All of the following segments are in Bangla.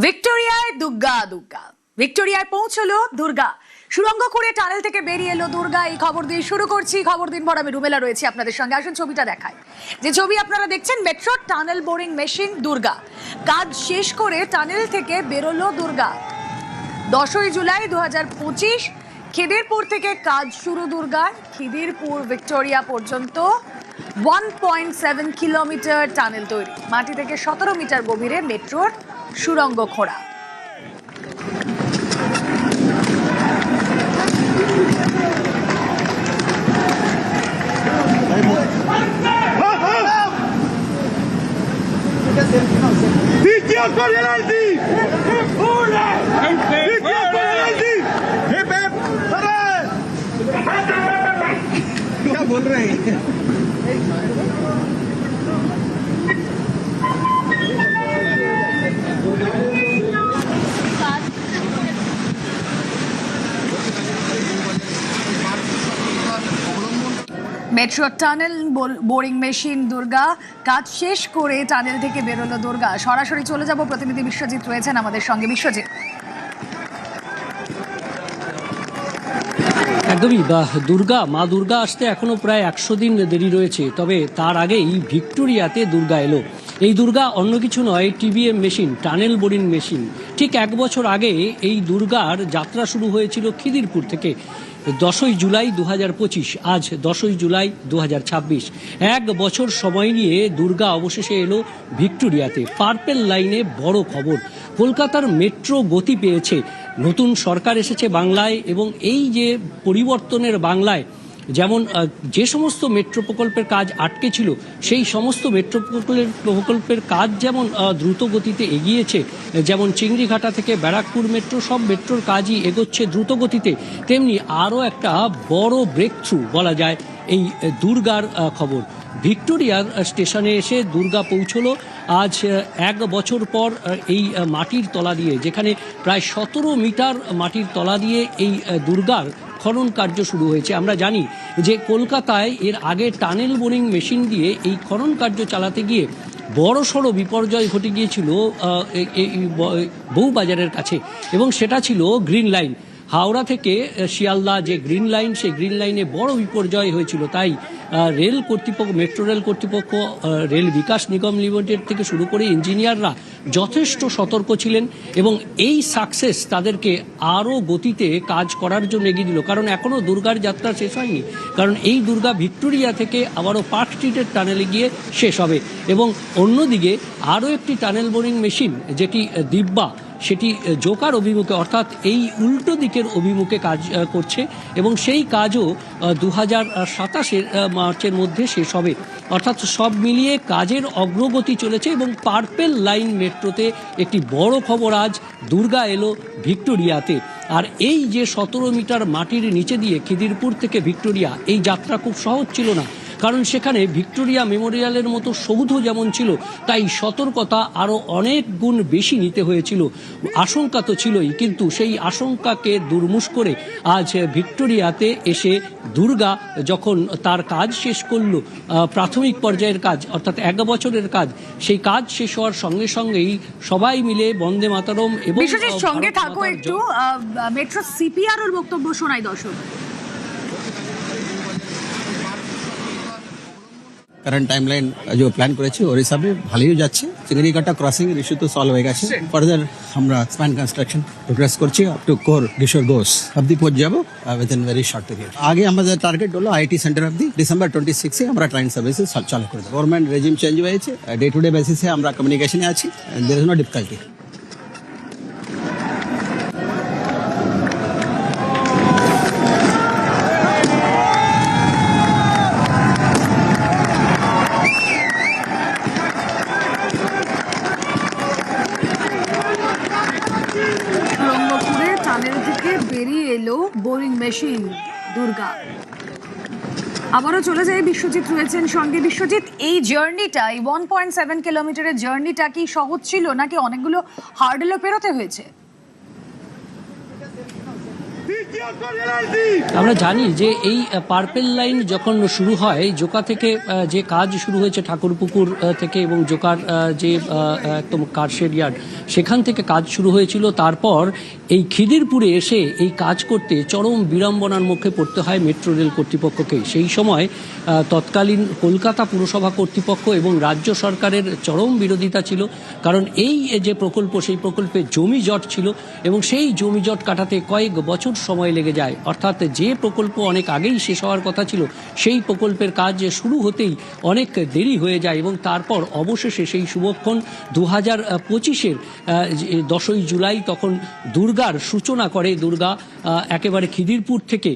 ভিক্টোরিয়ায় দুর্গা ভিক্টোরিয়ায় পৌঁছলো দুর্গা। সুড়ঙ্গ করে টানেল থেকে বেরিয়ে এলো দুর্গা। এই খবর দিয়ে শুরু করছি। খবর দিন ভর আমি রুমেলা রয়েছি আপনাদের সঙ্গে। আসুন ছবিটা দেখায়। যে ছবি আপনারা দেখছেন, metro tunnel boring machine Durga কাজ শেষ করে টানেল থেকে বেরোলো দুর্গা। 10ই জুলাই 2025 খিদিরপুর থেকে কাজ শুরু দুর্গার। খিদিরপুর ভিক্টোরিয়া পর্যন্ত 1.7 কিলোমিটার টানেল তৈরি। মাটি থেকে 17 মিটার গভীরে মেট্রোর সুড়ঙ্গ খোঁড়া। क्या बोल रहे हैं? Metro tunnel boring machine Durga কাজ শেষ করে টানেল থেকে বেরোলো দুর্গা। সরাসরি চলে যাব, প্রতিনিধি বিশ্বজিৎ রয়েছেন আমাদের সঙ্গে। বিশ্বজিৎ, একদমই মা দুর্গা আসতে এখনো প্রায় 100 দিন দেরি রয়েছে। তবে তার আগেই ভিক্টোরিয়াতে দুর্গা এলো। এই দুর্গা অন্য কিছু নয়, TBM machine, tunnel boring machine. ঠিক 1 বছর আগে এই দুর্গার যাত্রা শুরু হয়েছিল খিদিরপুর থেকে। 10ই জুলাই 2025, আজ 10ই জুলাই 2026। 1 বছর সময় নিয়ে দুর্গা অবশেষে এলো ভিক্টোরিয়াতে। পার্পেল লাইনে বড় খবর, কলকাতার মেট্রো গতি পেয়েছে। নতুন সরকার এসেছে বাংলায়, এবং এই যে পরিবর্তনের বাংলায় যেমন যে সমস্ত মেট্রো প্রকল্পের কাজ আটকে ছিল, সেই সমস্ত মেট্রো প্রকল্পের কাজ যেমন দ্রুত গতিতে এগিয়েছে, যেমন চিংড়িঘাটা থেকে ব্যারাকপুর মেট্রো, সব মেট্রোর কাজই এগোচ্ছে দ্রুত গতিতে, তেমনি আরও একটা বড় ব্রেক থ্রু বলা যায় এই দুর্গার খবর। ভিক্টোরিয়ার স্টেশনে এসে দুর্গা পৌঁছলো আজ 1 বছর পর। এই মাটির তলা দিয়ে, যেখানে প্রায় 17 মিটার মাটির তলা দিয়ে এই দুর্গার খনন কার্য শুরু হয়েছে। আমরা জানি যে কলকাতায় এর আগে টানেল বোরিং মেশিন দিয়ে এই খনন কার্য চালাতে গিয়ে বড়সড় বিপর্যয় ঘটে গিয়েছিল বউবাজারের কাছে, এবং সেটা ছিল গ্রিন লাইন। হাওড়া থেকে শিয়ালদা যে গ্রিন লাইন, সেই গ্রিন লাইনে বড় বিপর্যয় হয়েছিল। তাই রেল কর্তৃপক্ষ, মেট্রো রেল কর্তৃপক্ষ, রেল বিকাশ নিগম লিমিটেড থেকে শুরু করে ইঞ্জিনিয়াররা যথেষ্ট সতর্ক ছিলেন, এবং এই সাকসেস তাদেরকে আরও গতিতে কাজ করার জন্য এগিয়ে দিল। কারণ এখনও দুর্গার যাত্রা শেষ হয়নি, কারণ এই দুর্গা ভিক্টোরিয়া থেকে আবারও পার্ক স্ট্রিটের টানেলে গিয়ে শেষ হবে। এবং অন্যদিকে আরও একটি টানেল বোরিং মেশিন, যেটি দিব্যা, সেটি জোকার অভিমুখে, অর্থাৎ এই উল্টো দিকের অভিমুখে কাজ করছে, এবং সেই কাজও 2027 মার্চের মধ্যে শেষ হবে। অর্থাৎ সব মিলিয়ে কাজের অগ্রগতি চলেছে। এবং পার্পেল লাইন মেট্রোতে একটি বড় খবর, আজ দুর্গা এলো ভিক্টোরিয়াতে। আর এই যে 17 মিটার মাটির নিচে দিয়ে খিদিরপুর থেকে ভিক্টোরিয়া, এই যাত্রা খুব সহজ ছিল না, কারণ সেখানে ভিক্টোরিয়া মেমোরিয়ালের মতো সৌধ যেমন ছিল, তাই সতর্কতা আরও অনেক গুণ বেশি নিতে হয়েছিল। আশঙ্কা তো ছিলই, কিন্তু সেই আশঙ্কাকে দুর্মুষ করে আজ ভিক্টোরিয়াতে এসে দুর্গা যখন তার কাজ শেষ করলো, প্রাথমিক পর্যায়ের কাজ, অর্থাৎ 1 বছরের কাজ, সেই কাজ শেষ হওয়ার সঙ্গে সঙ্গেই সবাই মিলে বন্দে মাতরম এবং সঙ্গে থাকো একটু। মেট্রো সিপিআর এর বক্তব্য শোনাই দর্শক। करंट टाइमलाइन जो प्लान করেছি ওর হিসাবে ভালোই যাচ্ছে। চিংড়িঘাটা ক্রসিং ইস্যু তো সলভ হয়ে গেছে। ফার্দার আমরা স্প্যান কনস্ট্রাকশন প্রোগ্রেস করছি আপ টু কোর কিশোর ঘোষ অবধি পৌঁছে যাব উইদিন ভেরি শর্ট পিরিয়ড। আগে আমাদের টার্গেট হলো আইটি সেন্টার অবধি ডিসেম্বর 26 আমরা ট্রেন সার্ভিসেস চালু করে দেব। গভর্নমেন্ট রেজিম চেঞ্জ হয়েছে, ডে টু ডে বেসিসে আমরা কমিউনিকেশনে আছি, there is no difficulty. Tunnel থেকে বেরিয়ে এলো বোরিং মেশিন দুর্গা। আবারও চলে যায়, বিশ্বজিৎ রয়েছেন সঙ্গে। বিশ্বজিৎ, এই জার্নিটা, এই 1.7 কিলোমিটারের জার্নিটা কি সহজ ছিল, নাকি অনেকগুলো হার্ডেলও পেরোতে হয়েছে? আমরা জানি যে এই পার্পেল লাইন যখন শুরু হয় জোকা থেকে যে কাজ শুরু হয়েছে ঠাকুরপুকুর থেকে এবং জোকার যে একদম কারশেড ইয়ার্ড সেখান থেকে কাজ শুরু হয়েছিল, তারপর এই খিদিরপুরে এসে এই কাজ করতে চরম বিড়ম্বনার মুখে পড়তে হয় মেট্রো রেল কর্তৃপক্ষকে। সেই সময় তৎকালীন কলকাতা পুরসভা কর্তৃপক্ষ এবং রাজ্য সরকারের চরম বিরোধিতা ছিল, কারণ এই যে প্রকল্প সেই প্রকল্পে জমি জট ছিল এবং সেই জমি জট কাটাতে কয়েক বছর সময় লেগে যায়। অর্থাৎ যে প্রকল্প অনেক আগেই শেষ হওয়ার কথা ছিল সেই প্রকল্পের কাজ শুরু হতেই অনেক দেরি হয়ে যায় এবং তারপর অবশেষে সেই শুভক্ষণ 2025-এর 10ই জুলাই তখন দুর্গার সূচনা করে। দুর্গা একেবারে খিদিরপুর থেকে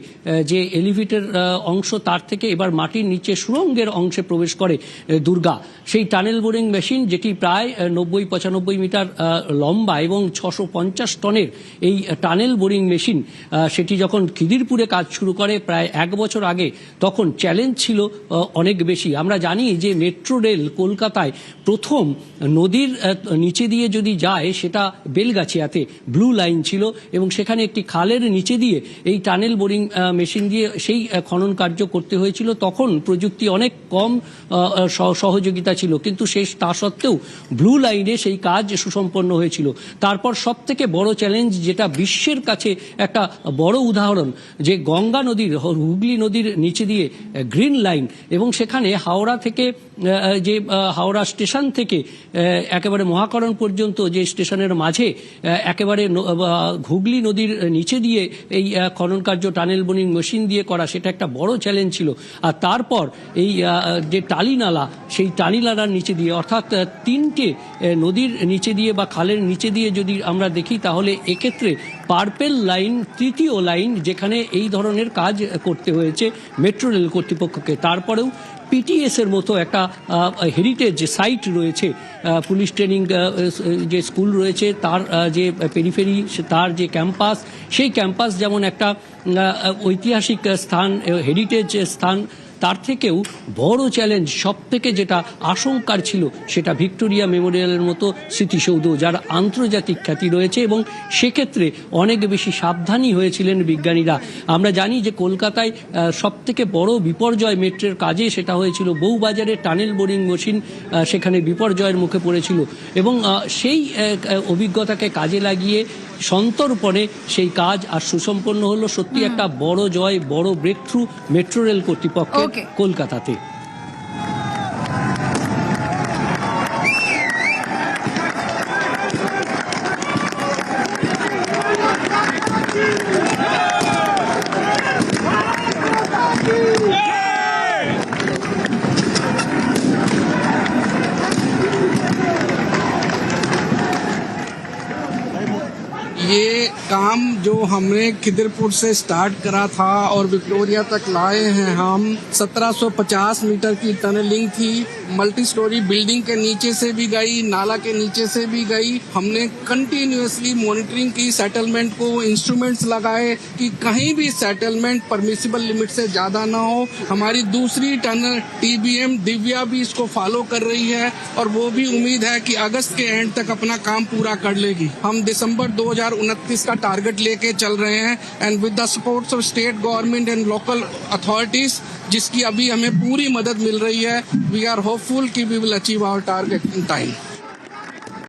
যে এলিভেটেড অংশ তার থেকে এবার মাটির নিচে সুড়ঙ্গের অংশে প্রবেশ করে দুর্গা। সেই টানেল বোরিং মেশিন যেটি প্রায় 90-95 মিটার লম্বা এবং 650 টনের এই টানেল বোরিং মেশিন সেটি যখন খিদিরপুরে কাজ শুরু করে প্রায় 1 বছর আগে, তখন চ্যালেঞ্জ ছিল অনেক বেশি। আমরা জানি যে মেট্রো রেল কলকাতায় প্রথম নদীর নিচে দিয়ে যদি যায় সেটা বেলগাছিয়াতে ব্লু লাইন ছিল এবং সেখানে একটি খালের নিচে দিয়ে এই টানেল বোরিং মেশিন দিয়ে সেই খনন কার্য করতে হয়েছিল। তখন প্রযুক্তি অনেক কম সহযোগিতা ছিল, কিন্তু তা সত্ত্বেও ব্লু লাইনে সেই কাজ সুসম্পন্ন হয়েছিল। তারপর সব থেকে বড় চ্যালেঞ্জ, যেটা বিশ্বের কাছে একটা বড় উদাহরণ, যে গঙ্গা নদীর হুগলি নদীর নিচে দিয়ে গ্রিন লাইন এবং সেখানে হাওড়া থেকে যে হাওড়া স্টেশন থেকে একেবারে মহাকরণ পর্যন্ত যে স্টেশনের মাঝে একেবারে হুগলি নদীর নিচে দিয়ে এই খনন কার্য টানেল বোরিং মেশিন দিয়ে করা, সেটা একটা বড় চ্যালেঞ্জ ছিল। আর তারপর এই যে টালিনালা, সেই টালিনালার নিচে দিয়ে, অর্থাৎ 3টে নদীর নিচে দিয়ে বা খালের নিচে দিয়ে যদি আমরা দেখি তাহলে এক্ষেত্রে পার্পেল লাইন তৃতীয় লাইন যেখানে এই ধরনের কাজ করতে হয়েছে মেট্রো রেল কর্তৃপক্ষকে। তারপরেও পিটিএস এর মতো একটা হেরিটেজ সাইট রয়েছে, পুলিশ ট্রেনিং যে স্কুল রয়েছে তার যে পেরিফেরি, তার যে ক্যাম্পাস, সেই ক্যাম্পাস যেমন একটা ঐতিহাসিক স্থান, হেরিটেজ স্থান, তার থেকেও বড় চ্যালেঞ্জ সব থেকে যেটা আশঙ্কার ছিল সেটা ভিক্টোরিয়া মেমোরিয়ালের মতো স্মৃতিসৌধ, যার আন্তর্জাতিক খ্যাতি রয়েছে এবং সেক্ষেত্রে অনেক বেশি সাবধানী হয়েছিলেন বিজ্ঞানীরা। আমরা জানি যে কলকাতায় সব থেকে বড় বিপর্যয় মেট্রোর কাজে সেটা হয়েছিল বউবাজারে টানেল বোরিং মেশিন সেখানে বিপর্যয়ের মুখে পড়েছিল এবং সেই অভিজ্ঞতাকে কাজে লাগিয়ে সন্তর্পণে সেই কাজ আর সুসম্পন্ন হলো। সত্যি একটা বড় জয়, বড় ব্রেক থ্রু মেট্রো রেল কর্তৃপক্ষের কলকাতাতে। ये काम जो हमने खिदरपुर से स्टार्ट करा था और विक्टोरिया तक लाए हैं हम, 1750 मीटर की टनलिंग थी। मल्टी स्टोरी बिल्डिंग के नीचे से भी गई, नाला के नीचे से भी गई। हमने कंटिन्यूअसली मॉनिटरिंग की, सेटलमेंट को इंस्ट्रूमेंट्स लगाए कि कहीं भी सेटलमेंट परमिसिबल लिमिट से ज्यादा ना हो। हमारी दूसरी टनल TBM दिव्या भी इसको फॉलो कर रही है और वो भी उम्मीद है कि अगस्त के एंड तक अपना काम पूरा कर लेगी। हम दिसंबर 2029 का टारगेट लेके चल रहे हैं and with the supports of state government and local authorities, जिसकी अभी हमें पूरी मदद मिल रही है। वी आर होपफुल कि we will achieve our target in time.